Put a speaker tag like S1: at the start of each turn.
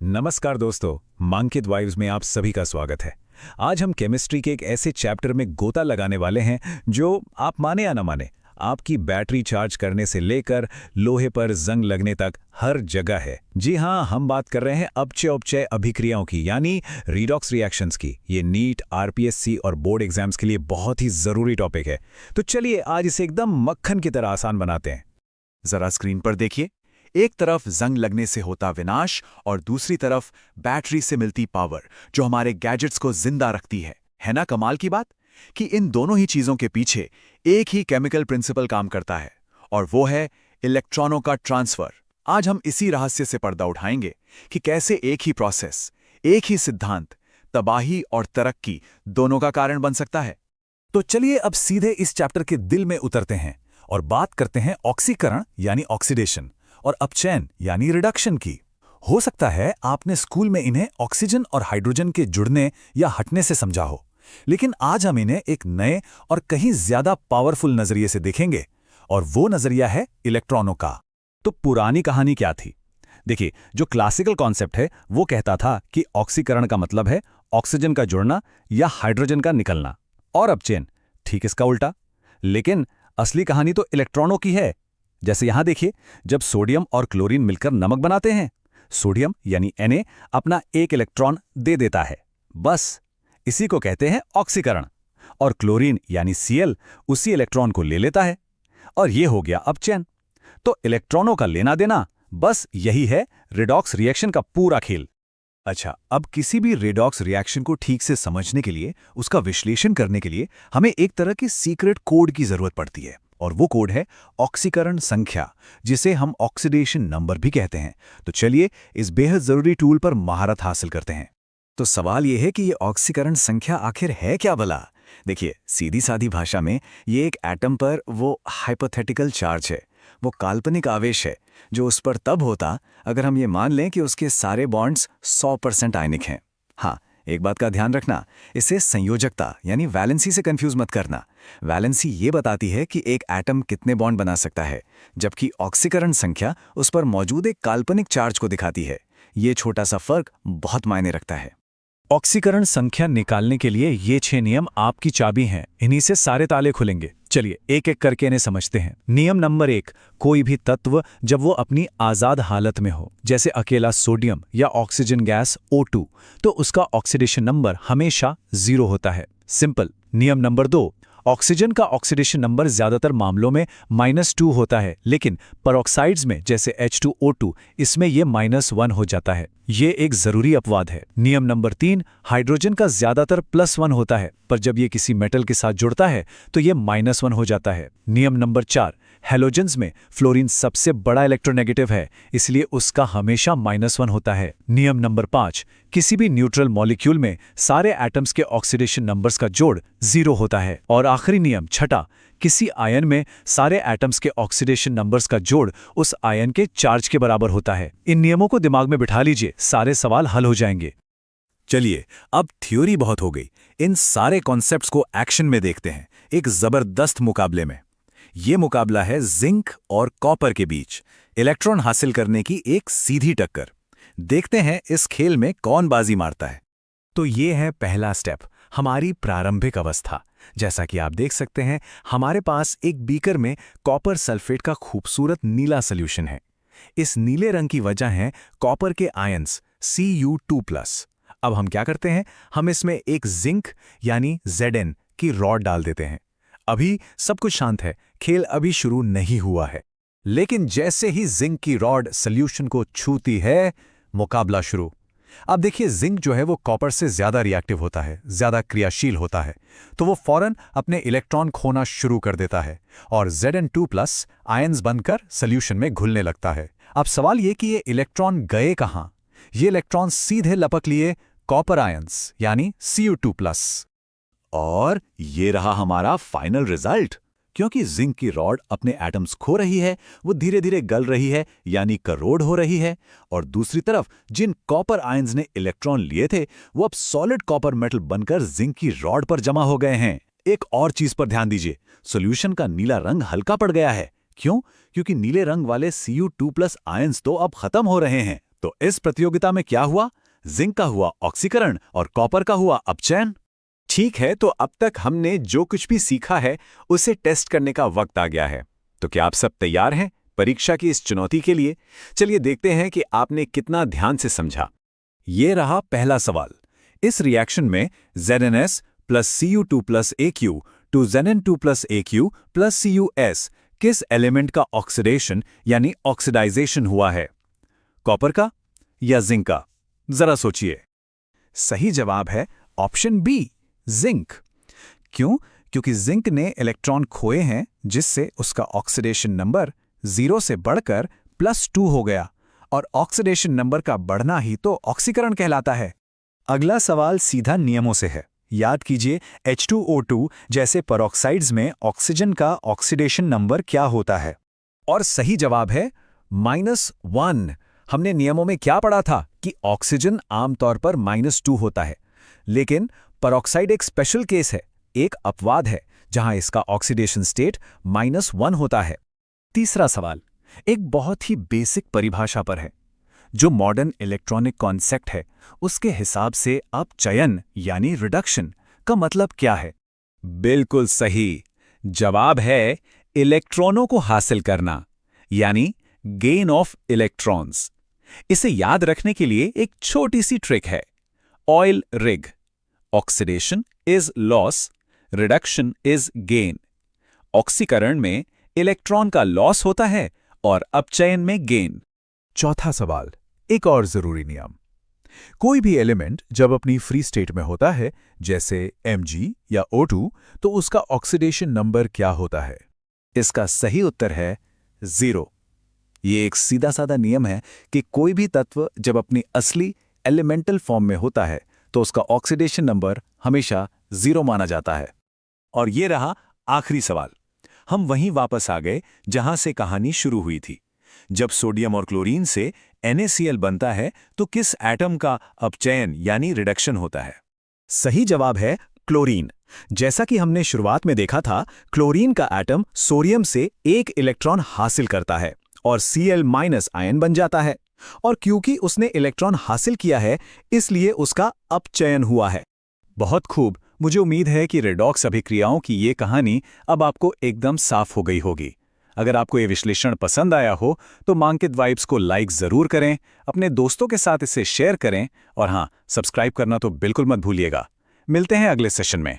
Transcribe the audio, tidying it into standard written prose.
S1: नमस्कार दोस्तों, मांकित वाइब्स में आप सभी का स्वागत है। आज हम केमिस्ट्री के एक ऐसे चैप्टर में गोता लगाने वाले हैं जो आप माने या ना माने, आपकी बैटरी चार्ज करने से लेकर लोहे पर जंग लगने तक हर जगह है। जी हाँ, हम बात कर रहे हैं अपचय उपचय अभिक्रियाओं की, यानी रिडॉक्स रिएक्शंस की। ये नीट, आरपीएससी और बोर्ड एग्जाम्स के लिए बहुत ही जरूरी टॉपिक है। तो चलिए आज इसे एकदम मक्खन की तरह आसान बनाते हैं।
S2: जरा स्क्रीन पर देखिए। एक तरफ जंग लगने से होता विनाश और दूसरी तरफ बैटरी से मिलती पावर जो हमारे गैजेट्स को जिंदा रखती है ना कमाल की बात कि इन दोनों ही चीजों के पीछे एक ही केमिकल प्रिंसिपल काम करता है और वो है इलेक्ट्रॉनों का ट्रांसफर। आज हम इसी रहस्य से पर्दा उठाएंगे कि कैसे एक ही प्रोसेस, एक ही सिद्धांत तबाही और तरक्की दोनों का कारण बन सकता है।
S1: तो चलिए अब सीधे इस चैप्टर के दिल में उतरते हैं और बात करते हैं ऑक्सीकरण यानी ऑक्सीडेशन और अपचयन यानी रिडक्शन की। हो सकता है आपने स्कूल में इन्हें ऑक्सीजन और हाइड्रोजन के जुड़ने या हटने से समझा हो, लेकिन आज हम इन्हें एक नए और कहीं ज्यादा पावरफुल नजरिए से देखेंगे, और वो नजरिया है इलेक्ट्रॉनों का। तो पुरानी कहानी क्या थी? देखिए, जो क्लासिकल कॉन्सेप्ट है वो कहता था कि ऑक्सीकरण का मतलब है ऑक्सीजन का जुड़ना या हाइड्रोजन का निकलना, और अपचयन ठीक इसका उल्टा। लेकिन असली कहानी तो इलेक्ट्रॉनों की है। जैसे यहां देखिए, जब सोडियम और क्लोरीन मिलकर नमक बनाते हैं, सोडियम यानी Na अपना एक इलेक्ट्रॉन दे देता है, बस इसी को कहते हैं ऑक्सीकरण। और क्लोरीन यानी Cl उसी इलेक्ट्रॉन को ले लेता है, और ये हो गया अपचयन। तो इलेक्ट्रॉनों का लेना देना, बस यही है रिडॉक्स रिएक्शन का पूरा खेल।
S2: अच्छा, अब किसी भी रेडॉक्स रिएक्शन को ठीक से समझने के लिए, उसका विश्लेषण करने के लिए हमें एक तरह की सीक्रेट कोड की जरूरत पड़ती है, और वो कोड है ऑक्सीकरण संख्या, जिसे हम ऑक्सीडेशन नंबर भी कहते हैं। तो चलिए इस बेहद जरूरी टूल पर महारत हासिल करते हैं। तो सवाल यह है कि ये ऑक्सीकरण संख्या आखिर है क्या भला? देखिए, सीधी सादी भाषा में ये एक एटम पर वो हाइपोथेटिकल चार्ज है, वो काल्पनिक आवेश है जो उस पर तब होता अगर हम ये मान लें कि उसके सारे बॉन्ड्स 100% आयनिक हैं। हाँ, एक बात का ध्यान रखना, इसे संयोजकता यानी वैलेंसी से कंफ्यूज मत करना। वैलेंसी ये बताती है कि एक एटम कितने बॉन्ड बना सकता है, जबकि ऑक्सीकरण संख्या उस पर मौजूद एक काल्पनिक चार्ज को दिखाती है। ये छोटा सा फर्क बहुत मायने रखता है।
S1: ऑक्सीकरण संख्या निकालने के लिए ये 6 नियम आपकी चाबी हैं। इन्हीं से सारे ताले खुलेंगे। चलिए एक एक करके इन्हें समझते हैं। नियम नंबर 1, कोई भी तत्व जब वो अपनी आजाद हालत में हो, जैसे अकेला सोडियम या ऑक्सीजन गैस O2, तो उसका ऑक्सीडेशन नंबर हमेशा 0 होता है। सिंपल। नियम नंबर 2, ऑक्सीजन का ऑक्सीडेशन नंबर ज्यादातर मामलों में -2 होता है, लेकिन परऑक्साइड्स में जैसे H2O2 इसमें ये -1 हो जाता है। ये एक जरूरी अपवाद है। नियम नंबर 3, हाइड्रोजन का ज्यादातर +1 होता है, पर जब ये किसी मेटल के साथ जुड़ता है तो ये -1 हो जाता है। नियम नंबर 4, हैलोजेंस में फ्लोरीन सबसे बड़ा इलेक्ट्रोनेगेटिव है, इसलिए उसका हमेशा -1 होता है। नियम नंबर 5, किसी भी न्यूट्रल मॉलिक्यूल में सारे एटम्स के ऑक्सीडेशन नंबर्स का जोड़ 0 होता है। और आखिरी नियम 6, किसी आयन में सारे एटम्स के ऑक्सीडेशन नंबर्स का जोड़ उस आयन के चार्ज के बराबर होता है। इन नियमों को दिमाग में बिठा लीजिए, सारे सवाल हल हो जाएंगे।
S2: चलिए, अब थ्योरी बहुत हो गई, इन सारे कॉन्सेप्ट्स को एक्शन में देखते हैं, एक जबरदस्त मुकाबले में। ये मुकाबला है जिंक और कॉपर के बीच, इलेक्ट्रॉन हासिल करने की एक सीधी टक्कर। देखते हैं इस खेल में कौन बाजी मारता है।
S1: तो ये है पहला स्टेप, हमारी प्रारंभिक अवस्था। जैसा कि आप देख सकते हैं, हमारे पास एक बीकर में कॉपर सल्फेट का खूबसूरत नीला सॉल्यूशन है। इस नीले रंग की वजह है कॉपर के आयंस Cu2+। अब हम क्या करते हैं, हम इसमें एक जिंक यानी Zn की रॉड डाल देते हैं। अभी सब कुछ शांत है, खेल अभी शुरू नहीं हुआ है। लेकिन जैसे ही जिंक की रॉड सॉल्यूशन को छूती है, मुकाबला शुरू। अब देखिए, जिंक जो है वो कॉपर से ज्यादा रिएक्टिव होता है, ज्यादा क्रियाशील होता है, तो वो फौरन अपने इलेक्ट्रॉन खोना शुरू कर देता है और Zn2+ आयंस बनकर सॉल्यूशन में घुलने लगता है। अब सवाल ये कि ये इलेक्ट्रॉन गए कहां? ये इलेक्ट्रॉन सीधे लपक लिए कॉपर आयंस यानी Cu2+।
S2: और ये रहा हमारा फाइनल रिजल्ट। क्योंकि जिंक की रॉड अपने एटम्स खो रही है, वो धीरे धीरे गल रही है यानी करोड हो रही है, और दूसरी तरफ जिन कॉपर आयंस ने इलेक्ट्रॉन लिए थे वो अब सॉलिड कॉपर मेटल बनकर जिंक की रॉड पर जमा हो गए हैं। एक और चीज पर ध्यान दीजिए, सॉल्यूशन का नीला रंग हल्का पड़ गया है। क्यों? क्योंकि नीले रंग वाले Cu2+ आयंस तो अब खत्म हो रहे हैं। तो इस प्रतियोगिता में क्या हुआ? जिंक का हुआ ऑक्सीकरण और कॉपर का हुआ अपचयन।
S1: ठीक है, तो अब तक हमने जो कुछ भी सीखा है उसे टेस्ट करने का वक्त आ गया है। तो क्या आप सब तैयार हैं परीक्षा की इस चुनौती के लिए? चलिए देखते हैं कि आपने कितना ध्यान से समझा।
S2: ये रहा पहला सवाल। इस रिएक्शन में ZnS plus Cu2 plus AQ to Zn2 plus AQ plus CuS किस एलिमेंट का ऑक्सीडेशन यानी ऑक्सीडाइजेशन हुआ है? कॉपर का या जिंक का? जरा सोचिए। सही जवाब है ऑप्शन बी, जिंक। क्यों? क्योंकि जिंक ने इलेक्ट्रॉन खोए हैं, जिससे उसका ऑक्सीडेशन नंबर 0 से बढ़कर +2 हो गया, और ऑक्सीडेशन नंबर का बढ़ना ही तो ऑक्सीकरण कहलाता है। अगला सवाल सीधा नियमों से है। याद कीजिए, H2O2 जैसे पेरोक्साइड्स में ऑक्सीजन का ऑक्सीडेशन नंबर क्या होता है? और सही जवाब है -1। हमने नियमों में क्या पढ़ा था कि ऑक्सीजन आमतौर पर -2 होता है, लेकिन पेरोक्साइड एक स्पेशल केस है, एक अपवाद है, जहां इसका ऑक्सीडेशन स्टेट -1 होता है। तीसरा सवाल एक बहुत ही बेसिक परिभाषा पर है। जो मॉडर्न इलेक्ट्रॉनिक कॉन्सेप्ट है, उसके हिसाब से अपचयन यानी रिडक्शन का मतलब क्या है?
S1: बिल्कुल सही जवाब है इलेक्ट्रॉनों को हासिल करना, यानी गेन ऑफ इलेक्ट्रॉन्स। इसे याद रखने के लिए एक छोटी सी ट्रिक है, oil rig. Oxidation is loss, reduction is gain. ऑक्सीकरण में इलेक्ट्रॉन का लॉस होता है और अपचयन में गेन।
S2: चौथा सवाल एक और जरूरी नियम। कोई भी एलिमेंट जब अपनी फ्री स्टेट में होता है, जैसे Mg या O2, तो उसका ऑक्सीडेशन नंबर क्या होता है? इसका सही उत्तर है 0। ये एक सीधा साधा नियम है कि कोई भी तत्व जब अपनी असली एलिमेंटल फॉर्म में होता है तो उसका ऑक्सीडेशन नंबर हमेशा 0 माना जाता है। और ये रहा आखिरी सवाल। हम वहीं वापस आ गए जहां से कहानी शुरू हुई थी। जब सोडियम और क्लोरीन से NaCl बनता है तो किस एटम का अपचयन यानी रिडक्शन होता है? सही जवाब है क्लोरीन। जैसा कि हमने शुरुआत में देखा था, क्लोरीन का एटम सोडियम से एक इलेक्ट्रॉन हासिल करता है और Cl- आयन बन जाता है, और क्योंकि उसने इलेक्ट्रॉन हासिल किया है, इसलिए उसका अपचयन हुआ है। बहुत खूब। मुझे उम्मीद है कि रेडॉक्स अभिक्रियाओं की ये कहानी अब आपको एकदम साफ हो गई होगी। अगर आपको ये विश्लेषण पसंद आया हो तो मांकित वाइब्स को लाइक जरूर करें, अपने दोस्तों के साथ इसे शेयर करें, और हाँ, सब्सक्राइब करना तो बिल्कुल मत भूलिएगा। मिलते हैं अगले सेशन में।